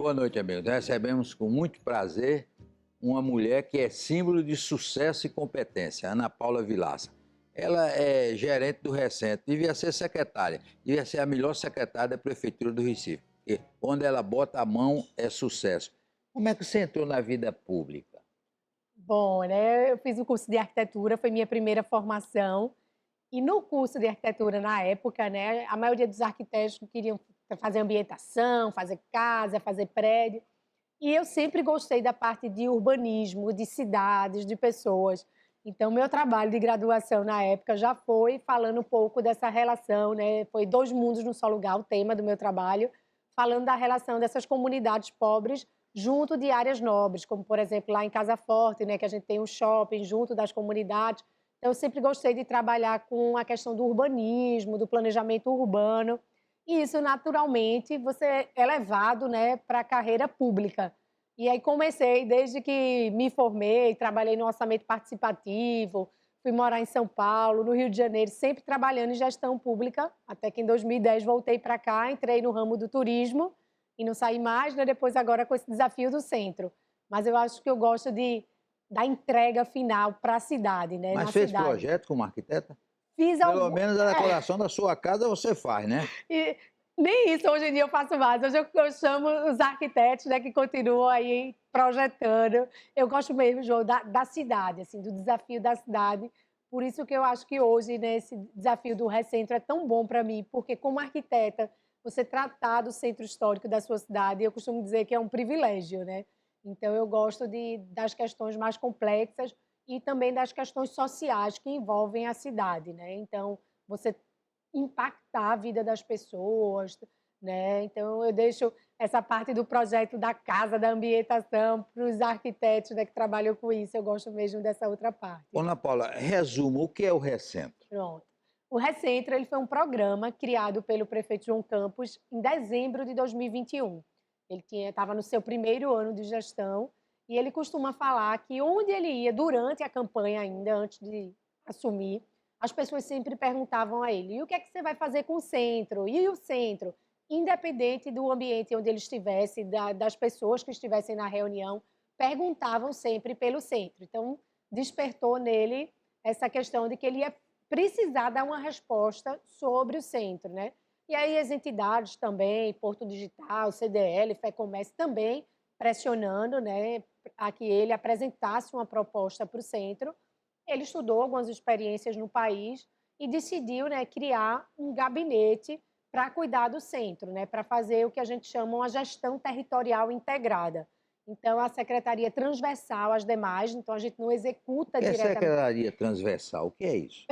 Boa noite, amigos. Nós recebemos com muito prazer uma mulher que é símbolo de sucesso e competência, Ana Paula Vilaça. Ela é gerente do Recentro, devia ser secretária, devia ser a melhor secretária da Prefeitura do Recife, porque onde ela bota a mão é sucesso. Como é que você entrou na vida pública? Bom, né, eu fiz o curso de arquitetura, foi minha primeira formação. E no curso de arquitetura, na época, né, a maioria dos arquitetos queriam fazer ambientação, fazer casa, fazer prédio. E eu sempre gostei da parte de urbanismo, de cidades, de pessoas. Então, meu trabalho de graduação na época já foi falando um pouco dessa relação, né? Foi Dois Mundos no Só Lugar, o tema do meu trabalho, falando da relação dessas comunidades pobres junto de áreas nobres, como, por exemplo, lá em Casa Forte, né, que a gente tem um shopping junto das comunidades. Então, eu sempre gostei de trabalhar com a questão do urbanismo, do planejamento urbano, e isso, naturalmente, você é levado, né, para a carreira pública. E aí comecei, desde que me formei, trabalhei no orçamento participativo, fui morar em São Paulo, no Rio de Janeiro, sempre trabalhando em gestão pública, até que em 2010 voltei para cá, entrei no ramo do turismo e não saí mais, né, depois agora com esse desafio do centro. Mas eu acho que eu gosto da entrega final para a cidade, né, Mas na fez cidade. projeto como arquiteta? Fiz Pelo algum menos a decoração da sua casa você faz, né? E nem isso hoje em dia eu faço mais. Hoje eu chamo os arquitetos, né, que continuam aí projetando. Eu gosto mesmo, João, da cidade, assim, do desafio da cidade. Por isso que eu acho que hoje, né, esse desafio do Recentro é tão bom para mim, porque como arquiteta, você tratar do centro histórico da sua cidade, eu costumo dizer que é um privilégio, né? Então eu gosto das questões mais complexas e também das questões sociais que envolvem a cidade, né? Então, você impactar a vida das pessoas, né. Então eu deixo essa parte do projeto da casa, da ambientação para os arquitetos, né, que trabalham com isso, eu gosto mesmo dessa outra parte. Ô, Ana Paula, resuma, o que é o Recentro? Pronto. O Recentro, ele foi um programa criado pelo prefeito João Campos em dezembro de 2021. Ele estava no seu primeiro ano de gestão e ele costuma falar que onde ele ia durante a campanha ainda, antes de assumir, as pessoas sempre perguntavam a ele: e o que é que você vai fazer com o centro? E o centro? Independente do ambiente onde ele estivesse, das pessoas que estivessem na reunião, perguntavam sempre pelo centro. Então, despertou nele essa questão de que ele ia precisar dar uma resposta sobre o centro, né? E aí as entidades também, Porto Digital, CDL, FEComércio também pressionando, né, a que ele apresentasse uma proposta para o centro. Ele estudou algumas experiências no país e decidiu, né, criar um gabinete para cuidar do centro, né, para fazer o que a gente chama uma gestão territorial integrada. Então, a secretaria transversal às demais, então a gente não O executa que é diretamente. secretaria transversal? O que é isso?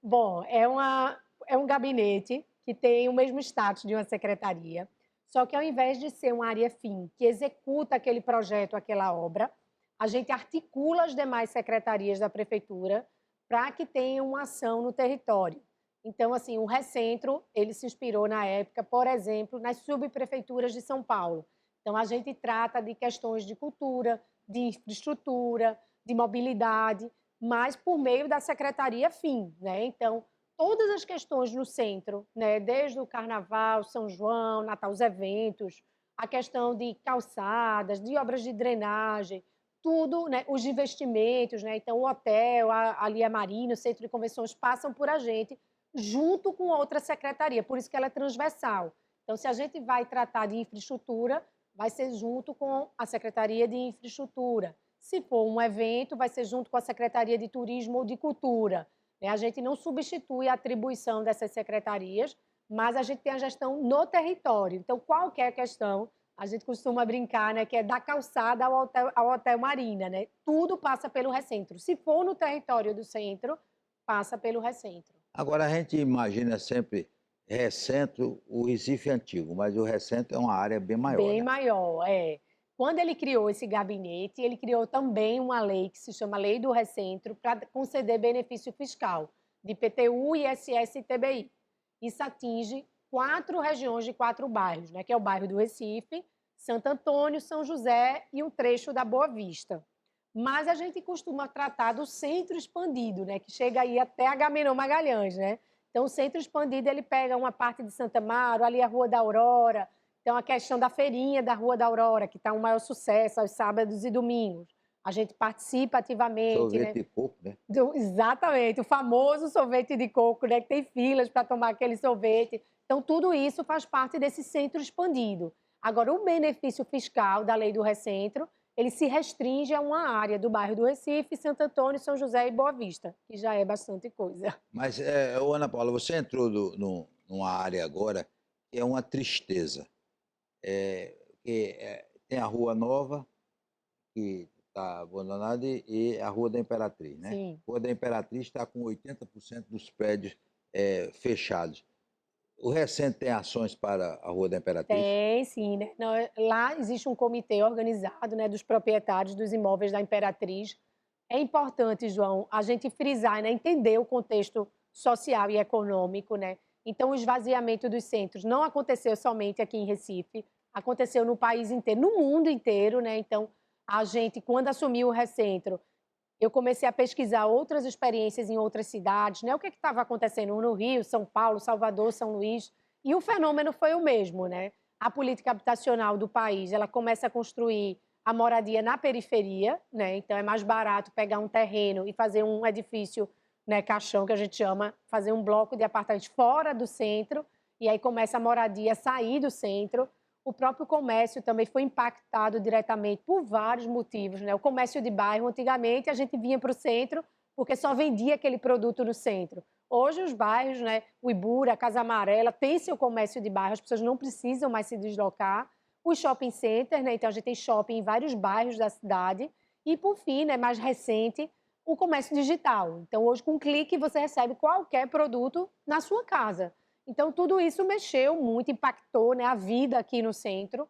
Bom, é um gabinete que tem o mesmo status de uma secretaria, só que ao invés de ser uma área fim que executa aquele projeto, aquela obra, a gente articula as demais secretarias da prefeitura para que tenha uma ação no território. Então, assim, o Recentro, ele se inspirou na época, por exemplo, nas subprefeituras de São Paulo. Então, a gente trata de questões de cultura, de infraestrutura, de mobilidade, mas por meio da secretaria FIM, né? Então, todas as questões no centro, né, desde o Carnaval, São João, Natal, os eventos, a questão de calçadas, de obras de drenagem, tudo, né, os investimentos, né? Então, o hotel, ali a Marina, o centro de convenções passam por a gente, junto com outra secretaria, por isso que ela é transversal. Então, se a gente vai tratar de infraestrutura, vai ser junto com a Secretaria de Infraestrutura. Se for um evento, vai ser junto com a Secretaria de Turismo ou de Cultura, né? A gente não substitui a atribuição dessas secretarias, mas a gente tem a gestão no território. Então, qualquer questão, a gente costuma brincar, né, que é da calçada ao hotel Marina, né? Tudo passa pelo Recentro. Se for no território do centro, passa pelo Recentro. Agora a gente imagina sempre Recentro, o Recife antigo, mas o Recentro é uma área bem maior, Bem né? maior, é. Quando ele criou esse gabinete, ele criou também uma lei que se chama Lei do Recentro para conceder benefício fiscal de IPTU, ISS e TBI. Isso atinge 4 regiões de 4 bairros, né, que é o bairro do Recife, Santo Antônio, São José e um trecho da Boa Vista. Mas a gente costuma tratar do centro expandido, né, que chega aí até Agamenon Magalhães, né? Então o centro expandido ele pega uma parte de Santa Amaro, ali a Rua da Aurora, Então, a questão da feirinha da Rua da Aurora, que está um maior sucesso aos sábados e domingos. A gente participa ativamente, Sorvete né? de coco, né? Exatamente, o famoso sorvete de coco, né? Que tem filas para tomar aquele sorvete. Então, tudo isso faz parte desse centro expandido. Agora, o benefício fiscal da lei do Recentro, ele se restringe a uma área do bairro do Recife, Santo Antônio, São José e Boa Vista, que já é bastante coisa. Mas, ô, Ana Paula, você entrou numa área agora que é uma tristeza. Tem a Rua Nova, que está abandonada, e a Rua da Imperatriz, né? Sim. A Rua da Imperatriz está com 80% dos prédios fechados. O Recente tem ações para a Rua da Imperatriz? Tem, sim, né? Lá existe um comitê organizado, né, dos proprietários dos imóveis da Imperatriz. É importante, João, a gente frisar, né, entender o contexto social e econômico, né? Então, o esvaziamento dos centros não aconteceu somente aqui em Recife, aconteceu no país inteiro, no mundo inteiro, né? Então, a gente, quando assumiu o Recentro, eu comecei a pesquisar outras experiências em outras cidades, né? O que estava acontecendo no Rio, São Paulo, Salvador, São Luís, e o fenômeno foi o mesmo, né? A política habitacional do país, ela começa a construir a moradia na periferia, né? Então é mais barato pegar um terreno e fazer um edifício, né, caixão que a gente chama, fazer um bloco de apartamentos fora do centro, e aí começa a moradia a sair do centro. O próprio comércio também foi impactado diretamente por vários motivos, né? O comércio de bairro, antigamente, a gente vinha para o centro porque só vendia aquele produto no centro. Hoje, os bairros, né? O Ibura, a Casa Amarela, tem seu comércio de bairro, as pessoas não precisam mais se deslocar. Os shopping centers, né? Então, a gente tem shopping em vários bairros da cidade. E, por fim, né, mais recente, o comércio digital. Então, hoje, com um clique, você recebe qualquer produto na sua casa. Então, tudo isso mexeu muito, impactou, né, a vida aqui no centro.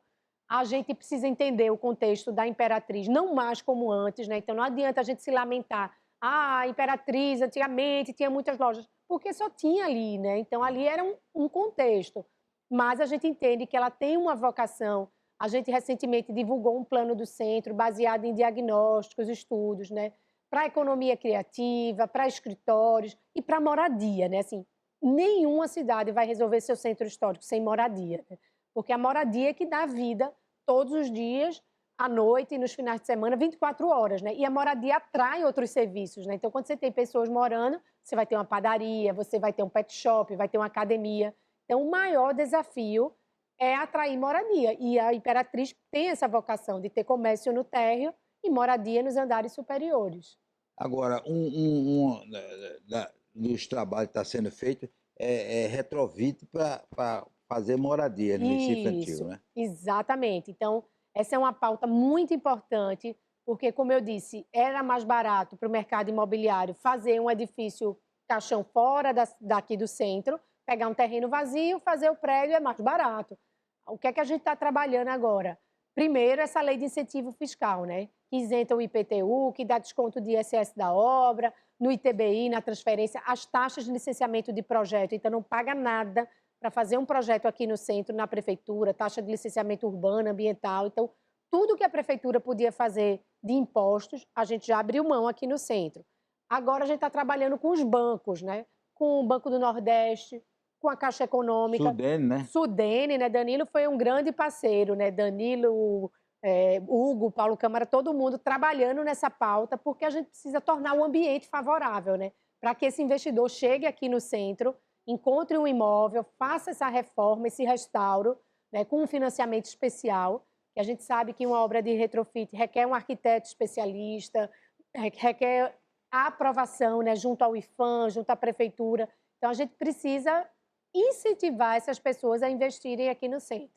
A gente precisa entender o contexto da Imperatriz, não mais como antes, né? Então, não adianta a gente se lamentar. Ah, a Imperatriz, antigamente, tinha muitas lojas. Porque só tinha ali, né? Então, ali era um contexto. Mas a gente entende que ela tem uma vocação. A gente recentemente divulgou um plano do centro baseado em diagnósticos, estudos, né? Para economia criativa, para escritórios e para moradia, né? Assim, nenhuma cidade vai resolver seu centro histórico sem moradia, né? Porque a moradia é que dá vida todos os dias, à noite e nos finais de semana, 24 horas, né? E a moradia atrai outros serviços, né? Então, quando você tem pessoas morando, você vai ter uma padaria, você vai ter um pet shop, vai ter uma academia. Então, o maior desafio é atrair moradia. E a Imperatriz tem essa vocação de ter comércio no térreo e moradia nos andares superiores. Agora, dos trabalhos que está sendo feito é retrovite para fazer moradia no Recife Antigo, Isso, né? exatamente. Então, essa é uma pauta muito importante, porque, como eu disse, era mais barato para o mercado imobiliário fazer um edifício caixão fora daqui do centro, pegar um terreno vazio, fazer o prédio é mais barato. O que é que a gente está trabalhando agora? Primeiro, essa lei de incentivo fiscal, né? Que isenta o IPTU, que dá desconto de ISS da obra, no ITBI, na transferência, as taxas de licenciamento de projeto, então não paga nada para fazer um projeto aqui no centro, na prefeitura, taxa de licenciamento urbano, ambiental. Então, tudo que a prefeitura podia fazer de impostos, a gente já abriu mão aqui no centro. Agora a gente está trabalhando com os bancos, né? Com o Banco do Nordeste, com a Caixa Econômica, Sudene, né? Sudene, né? Danilo foi um grande parceiro, né? Danilo, Hugo, Paulo Câmara, todo mundo trabalhando nessa pauta, porque a gente precisa tornar o ambiente favorável, né? Para que esse investidor chegue aqui no centro, encontre um imóvel, faça essa reforma, esse restauro, né, com um financiamento especial, que a gente sabe que uma obra de retrofit requer um arquiteto especialista, requer a aprovação, né, junto ao IFAM, junto à prefeitura. Então, a gente precisa incentivar essas pessoas a investirem aqui no centro.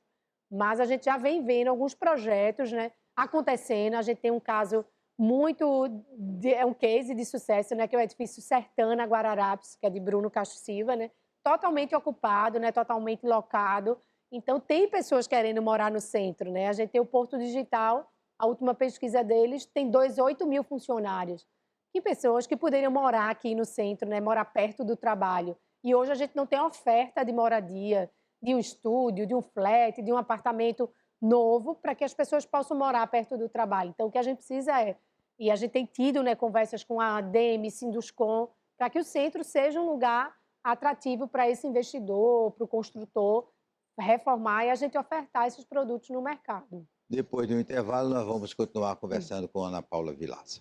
Mas a gente já vem vendo alguns projetos, né, acontecendo. A gente tem um caso é um case de sucesso, né, que é o edifício Sertana Guararapes, que é de Bruno Castro Silva, né, totalmente ocupado, né, totalmente locado. Então, tem pessoas querendo morar no centro, né? A gente tem o Porto Digital, a última pesquisa deles tem 18 mil funcionários. Que pessoas que poderiam morar aqui no centro, né, morar perto do trabalho. E hoje a gente não tem oferta de moradia, de um estúdio, de um flat, de um apartamento novo para que as pessoas possam morar perto do trabalho. Então, o que a gente precisa e a gente tem tido, né, conversas com a ADM, Sinduscom, para que o centro seja um lugar atrativo para esse investidor, para o construtor, reformar e a gente ofertar esses produtos no mercado. Depois do intervalo, nós vamos continuar conversando com a Ana Paula Vilaça.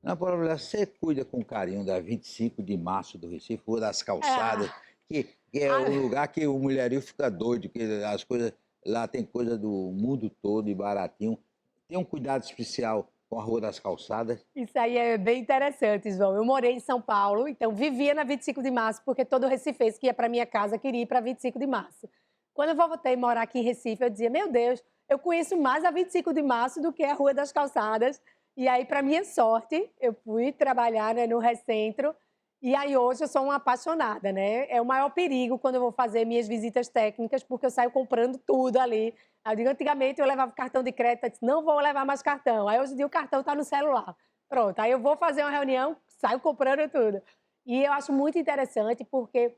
Ana Paula Vilaça, você cuida com carinho da 25 de março do Recife, Rua das Calçadas, É, que é a- um lugar que o mulherio fica doido, que as coisas lá tem coisa do mundo todo e baratinho. Tem um cuidado especial com a Rua das Calçadas. Isso aí é bem interessante, João. Eu morei em São Paulo, então vivia na 25 de março, porque todo recifense que ia para minha casa queria ir para 25 de março. Quando eu voltei a morar aqui em Recife, eu dizia: meu Deus, eu conheço mais a 25 de março do que a Rua das Calçadas. E aí, para minha sorte, eu fui trabalhar, né, no Recentro. E aí, hoje, eu sou uma apaixonada, né? É o maior perigo quando eu vou fazer minhas visitas técnicas, porque eu saio comprando tudo ali. Eu digo, antigamente eu levava cartão de crédito, eu disse, não vou levar mais cartão. Aí hoje em dia o cartão está no celular. Pronto, aí eu vou fazer uma reunião, saio comprando tudo. E eu acho muito interessante porque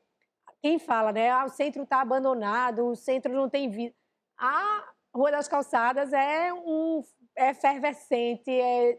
quem fala, né, o centro está abandonado, o centro não tem vida. A Rua das Calçadas é efervescente,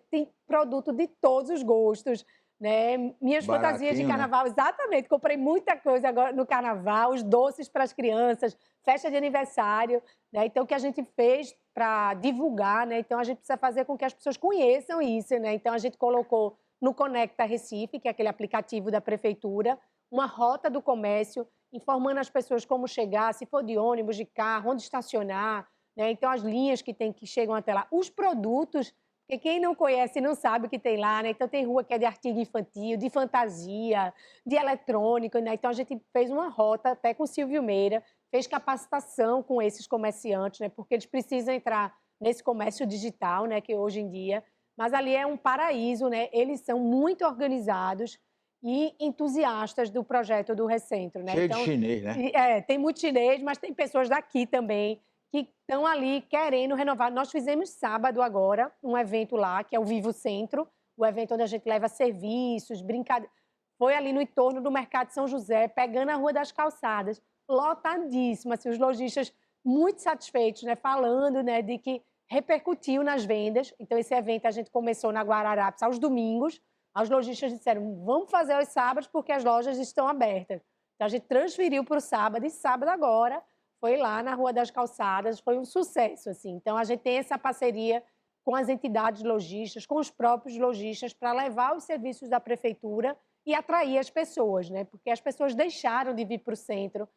tem produto de todos os gostos, né? Minhas fantasias de Baratinho, né? carnaval, exatamente, comprei muita coisa agora no carnaval, os doces para as crianças, festa de aniversário, né? Então, o que a gente fez para divulgar, né? Então, a gente precisa fazer com que as pessoas conheçam isso, né? Então, a gente colocou no Conecta Recife, que é aquele aplicativo da prefeitura, uma rota do comércio, informando as pessoas como chegar, se for de ônibus, de carro, onde estacionar, né? Então, as linhas que chegam até lá, os produtos, porque quem não conhece não sabe o que tem lá, né? Então, tem rua que é de artigo infantil, de fantasia, de eletrônico, né? Então, a gente fez uma rota até com o Silvio Meira, fez capacitação com esses comerciantes, né? Porque eles precisam entrar nesse comércio digital, né? Que hoje em dia, mas ali é um paraíso, né? Eles são muito organizados e entusiastas do projeto do Recentro, né? Cheio de Então, chinês, né? tem muito chinês, mas tem pessoas daqui também que estão ali querendo renovar. Nós fizemos sábado agora um evento lá, que é o Vivo Centro, o evento onde a gente leva serviços, brincadeiras. Foi ali no entorno do Mercado de São José, pegando a Rua das Calçadas, lotadíssimo, assim, os lojistas muito satisfeitos, né, falando, né, de que repercutiu nas vendas. Então, esse evento a gente começou na Guararapes aos domingos. Os lojistas disseram, vamos fazer aos sábados porque as lojas estão abertas. Então, a gente transferiu para o sábado, e sábado agora foi lá na Rua das Calçadas, foi um sucesso, assim. Então, a gente tem essa parceria com as entidades lojistas, com os próprios lojistas, para levar os serviços da prefeitura e atrair as pessoas, né? Porque as pessoas deixaram de vir para o centro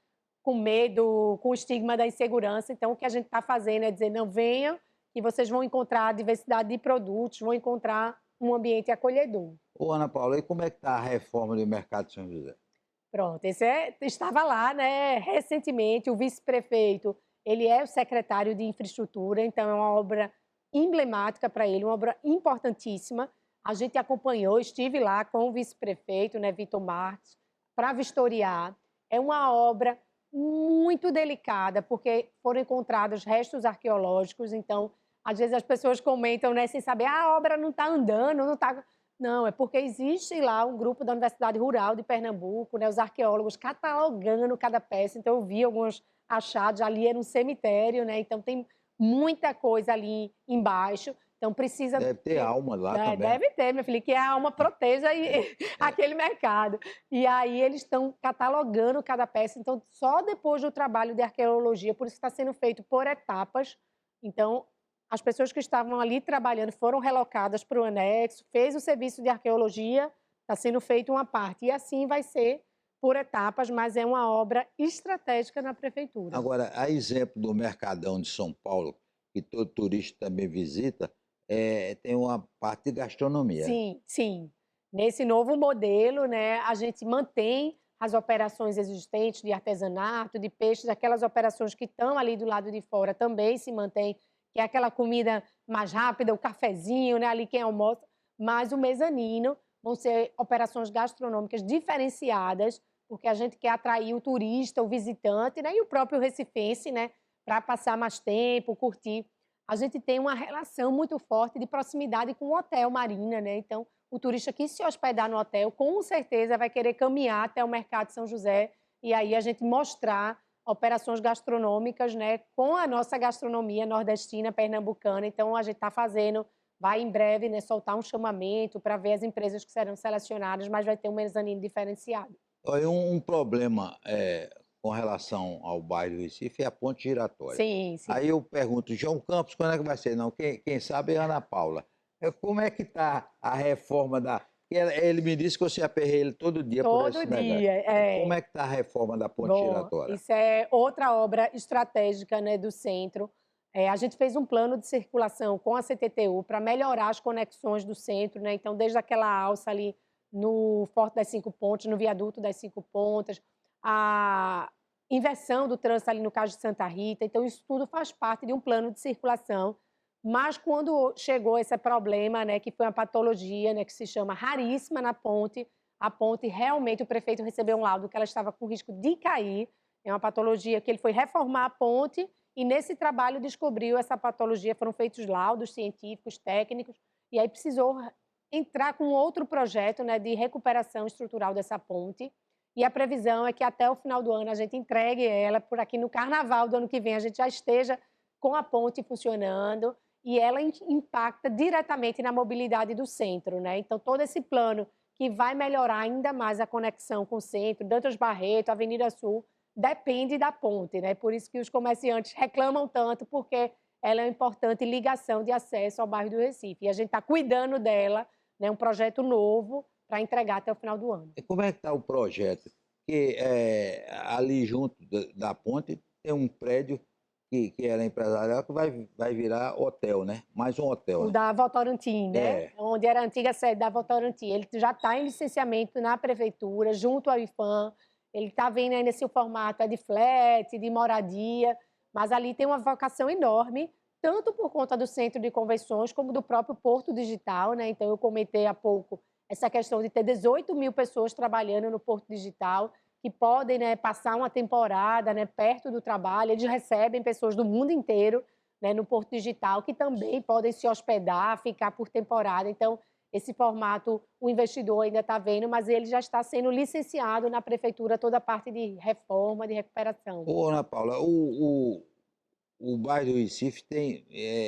com medo, com o estigma da insegurança. Então, o que a gente está fazendo é dizer, não, venham, que vocês vão encontrar diversidade de produtos, vão encontrar um ambiente acolhedor. Ô, Ana Paula, e como é que está a reforma do Mercado de São José? Pronto, estava lá, né, recentemente, o vice-prefeito, ele é o secretário de infraestrutura, então é uma obra emblemática para ele, uma obra importantíssima. A gente acompanhou, estive lá com o vice-prefeito, né, Vitor Marques, para vistoriar. É uma obra muito delicada, porque foram encontrados restos arqueológicos, então, às vezes as pessoas comentam, né, sem saber, a obra não está andando, não está... Não, é porque existe lá um grupo da Universidade Rural de Pernambuco, né, os arqueólogos catalogando cada peça. Então, eu vi alguns achados, ali era um cemitério, né, então tem muita coisa ali embaixo. Então, precisa Deve ter ter... alma lá também. Deve ter, minha filha, que a alma proteja aquele mercado. E aí eles estão catalogando cada peça. Então, só depois do trabalho de arqueologia, por isso está sendo feito por etapas. Então, as pessoas que estavam ali trabalhando foram relocadas para o anexo, fez o serviço de arqueologia, está sendo feita uma parte. E assim vai ser por etapas, mas é uma obra estratégica na prefeitura. Agora, a exemplo do Mercadão de São Paulo, que todo turista também visita, tem uma parte de gastronomia. Sim, sim. Nesse novo modelo, né, a gente mantém as operações existentes de artesanato, de peixes, aquelas operações que estão ali do lado de fora também se mantém, que é aquela comida mais rápida, o cafezinho, né, ali quem almoça, mas o mezanino vão ser operações gastronômicas diferenciadas, porque a gente quer atrair o turista, o visitante, né, e o próprio recifense, né, para passar mais tempo, curtir. A gente tem uma relação muito forte de proximidade com o Hotel Marina, né? Então, o turista que se hospedar no hotel, com certeza vai querer caminhar até o Mercado de São José e aí a gente mostrar operações gastronômicas, né, com a nossa gastronomia nordestina, pernambucana. Então, a gente está fazendo, vai em breve, né, soltar um chamamento para ver as empresas que serão selecionadas, mas vai ter um mezanino diferenciado. Olha, um problema com relação ao bairro do Recife é a ponte giratória. Sim, sim. Aí eu pergunto, João Campos, quando é que vai ser? Não, quem sabe é Ana Paula. Como é que está a reforma da... Ele me disse que você aperreia ele todo dia por Todo esse negócio. dia, Como é. é que está a reforma da ponte Bom, giratória? isso é outra obra estratégica, né, do centro. A gente fez um plano de circulação com a CTTU para melhorar as conexões do centro, né? Então, desde aquela alça ali no Forte das Cinco Pontes, no viaduto das Cinco Pontas, a inversão do trânsito ali no Cais de Santa Rita. Então, isso tudo faz parte de um plano de circulação. Mas quando chegou esse problema, né, que foi uma patologia, né, que se chama raríssima na ponte, a ponte realmente o prefeito recebeu um laudo que ela estava com risco de cair. É uma patologia que ele foi reformar a ponte e nesse trabalho descobriu essa patologia, foram feitos laudos científicos, técnicos, e aí precisou entrar com outro projeto, né, de recuperação estrutural dessa ponte. E a previsão é que até o final do ano a gente entregue ela, por aqui no carnaval do ano que vem a gente já esteja com a ponte funcionando e ela impacta diretamente na mobilidade do centro, né? Então todo esse plano que vai melhorar ainda mais a conexão com o centro, Dantas Barreto, Avenida Sul, depende da ponte, né? Por isso que os comerciantes reclamam tanto, porque ela é uma importante ligação de acesso ao bairro do Recife. E a gente está cuidando dela, né? Um projeto novo para entregar até o final do ano. E como é que está o projeto? Que ali junto da ponte tem um prédio que era empresarial que vai virar hotel, né? Mais um hotel, O né? da Votorantim, né? É. Onde era a antiga sede da Votorantim. Ele já está em licenciamento na prefeitura, junto ao IPHAN. Ele está vendo aí nesse formato de flat, de moradia, mas ali tem uma vocação enorme, tanto por conta do centro de convenções, como do próprio Porto Digital, né? Então, eu comentei há pouco essa questão de ter 18 mil pessoas trabalhando no Porto Digital, que podem, né, passar uma temporada, né, perto do trabalho. Eles recebem pessoas do mundo inteiro, né, no Porto Digital, que também podem se hospedar, ficar por temporada. Então, esse formato o investidor ainda está vendo, mas ele já está sendo licenciado na prefeitura, toda a parte de reforma, de recuperação. Ô, Ana Paula, o bairro do Recife tem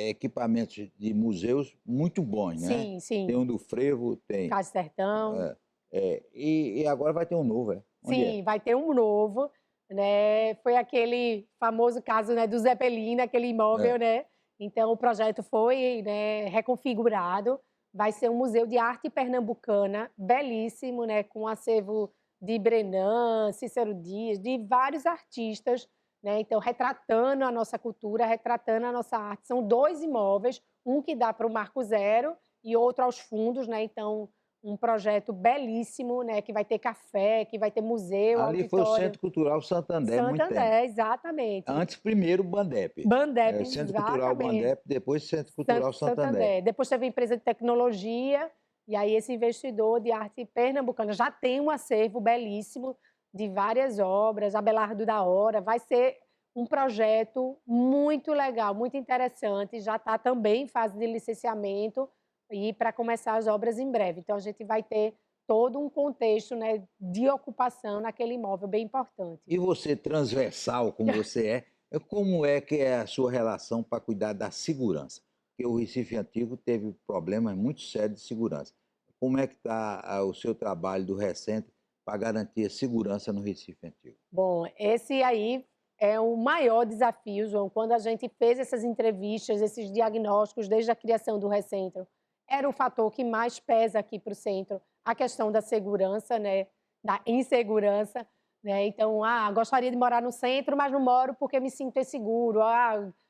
equipamentos de museus muito bons, né? Sim, Tem sim. um do Frevo, tem. Cais Sertão. E agora vai ter um novo, é? Onde é? Sim, vai ter um novo, né? Foi aquele famoso caso, né, do Zeppelin, aquele É. imóvel, né? Então o projeto foi, né, reconfigurado. Vai ser um museu de arte pernambucana, belíssimo, né, com um acervo de Brenan, Cícero Dias, de vários artistas, né? Então retratando a nossa cultura, retratando a nossa arte. São dois imóveis, um que dá para o Marco Zero e outro aos fundos, né? Então um projeto belíssimo, né, que vai ter café, que vai ter museu, Ali foi o auditório. Centro Cultural Santander, muito tempo. Santander, exatamente. Antes, primeiro, Bandep. Bandep, Centro Cultural exatamente. Bandep, depois Centro Cultural Santander. Santander. Depois teve a empresa de tecnologia, e aí esse investidor de arte pernambucana já tem um acervo belíssimo de várias obras, Abelardo da Hora. Vai ser um projeto muito legal, muito interessante. Já está também em fase de licenciamento e para começar as obras em breve. Então, a gente vai ter todo um contexto, né, de ocupação naquele imóvel bem importante. E você, transversal como você como é que é a sua relação para cuidar da segurança? Porque o Recife Antigo teve problemas muito sérios de segurança. Como é que está o seu trabalho do recente para garantir a segurança no Recife Antigo? Bom, esse aí é o maior desafio, João. Quando a gente fez essas entrevistas, esses diagnósticos desde a criação do Recentro, era o fator que mais pesa aqui para o centro, a questão da segurança, né, da insegurança, né? Então, gostaria de morar no centro, mas não moro porque me sinto inseguro.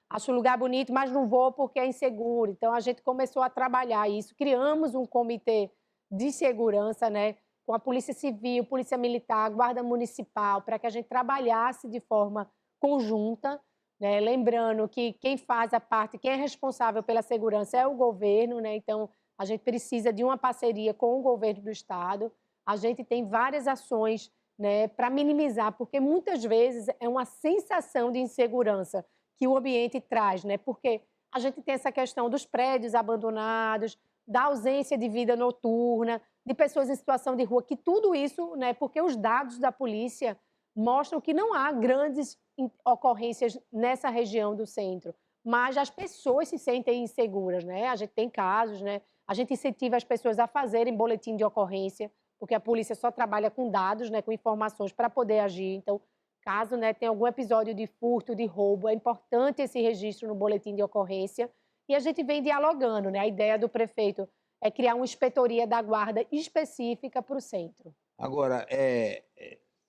Acho o lugar bonito, mas não vou porque é inseguro. Então, a gente começou a trabalhar isso, criamos um comitê de segurança, né, com a Polícia Civil, Polícia Militar, Guarda Municipal, para que a gente trabalhasse de forma conjunta, né? Lembrando que quem faz a parte, quem é responsável pela segurança é o governo, né? Então, a gente precisa de uma parceria com o governo do estado. A gente tem várias ações, né, para minimizar, porque muitas vezes é uma sensação de insegurança que o ambiente traz, né? Porque a gente tem essa questão dos prédios abandonados, da ausência de vida noturna, de pessoas em situação de rua, que tudo isso, né, porque os dados da polícia mostram que não há grandes ocorrências nessa região do centro, mas as pessoas se sentem inseguras, né? A gente tem casos, né? A gente incentiva as pessoas a fazerem boletim de ocorrência, porque a polícia só trabalha com dados, né, com informações para poder agir. Então, caso, né, tenha algum episódio de furto, de roubo, é importante esse registro no boletim de ocorrência. E a gente vem dialogando, né? A ideia do prefeito é criar uma inspetoria da guarda específica para o centro. Agora,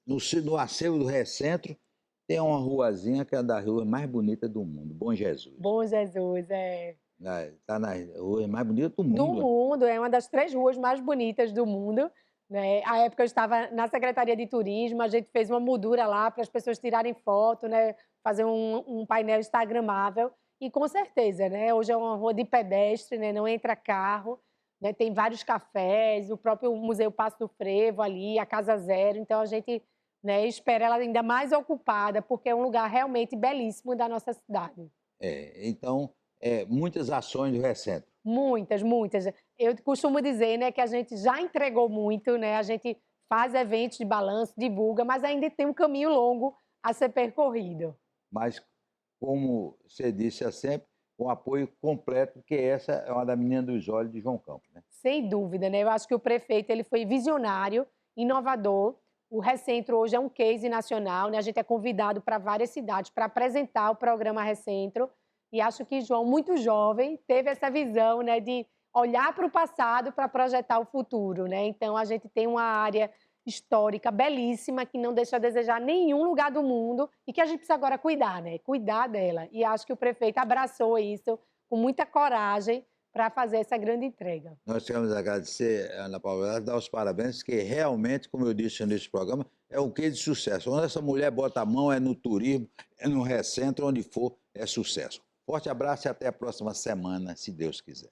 no acervo do Recentro, tem uma ruazinha que é da rua mais bonita do mundo, Bom Jesus. Bom Jesus, é. Está na rua mais bonita do Do mundo. mundo, é uma das 3 ruas mais bonitas do mundo, né. À época eu estava na Secretaria de Turismo, a gente fez uma moldura lá para as pessoas tirarem foto, né, fazer um painel instagramável e com certeza, né, hoje é uma rua de pedestre, né, não entra carro, né, tem vários cafés, o próprio Museu Passo do Frevo ali, a Casa Zero, então a gente, né, espera ela ainda mais ocupada, porque é um lugar realmente belíssimo da nossa cidade. Então, muitas ações do Recentro. Muitas, muitas. Eu costumo dizer, né, que a gente já entregou muito, né, a gente faz eventos de balanço, divulga, mas ainda tem um caminho longo a ser percorrido. Mas, como você disse, é sempre com apoio completo, porque essa é uma das meninas dos olhos de João Campos, né? Sem dúvida, né, eu acho que o prefeito ele foi visionário, inovador, o Recentro hoje é um case nacional, né, a gente é convidado para várias cidades para apresentar o programa Recentro, e acho que João, muito jovem, teve essa visão, né, de olhar para o passado para projetar o futuro, né, então a gente tem uma área histórica belíssima que não deixa a desejar nenhum lugar do mundo e que a gente precisa agora cuidar, né, cuidar dela, e acho que o prefeito abraçou isso com muita coragem para fazer essa grande entrega. Nós queremos agradecer, Ana Paula, dar os parabéns, que realmente, como eu disse nesse programa, é um case de sucesso. Onde essa mulher bota a mão é no turismo, é no Recentro, onde for, é sucesso. Forte abraço e até a próxima semana, se Deus quiser.